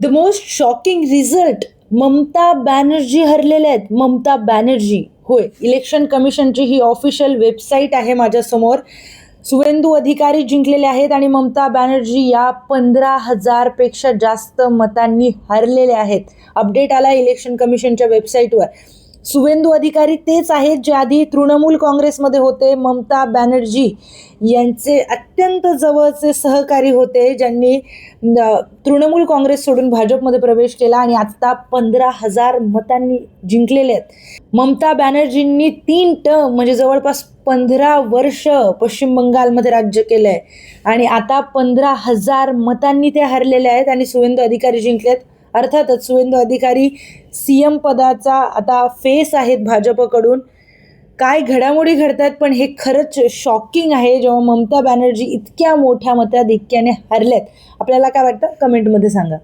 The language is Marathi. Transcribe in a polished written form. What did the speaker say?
The most shocking result, Mamata Banerjee हरलेल्या आहेत. ममता बॅनर्जी, होय, इलेक्शन कमिशनची ही ऑफिशियल वेबसाईट आहे माझ्यासमोर. सुवेंदू अधिकारी जिंकलेले आहेत आणि ममता बॅनर्जी या 15,000 पेक्षा जास्त मतांनी हरलेले आहेत. अपडेट आला इलेक्शन कमिशनच्या वेबसाईटवर. सुवेंदू अधिकारी तेच आहेत जे आधी तृणमूल काँग्रेसमध्ये होते. ममता बॅनर्जी यांचे अत्यंत जवळचे सहकारी होते, ज्यांनी तृणमूल काँग्रेस सोडून भाजपमध्ये प्रवेश केला आणि आता 15,000 मतांनी जिंकलेले आहेत. ममता बॅनर्जींनी 3 टर्म म्हणजे जवळपास 15 वर्ष पश्चिम बंगालमध्ये राज्य केलं आहे आणि आता 15,000 मतांनी ते हरलेले आहेत आणि सुवेंदू अधिकारी जिंकलेत. अर्थातच सुवेंदू अधिकारी CM पदाचा आता फेस आहेत भाजपकडून. काय घडामोडी घडतात, पण हे खरंच शॉकिंग आहे जेव्हा ममता बॅनर्जी इतक्या मोठ्या मताधिक्याने हरल्यात. आपल्याला काय वाटतं, कमेंटमध्ये सांगा.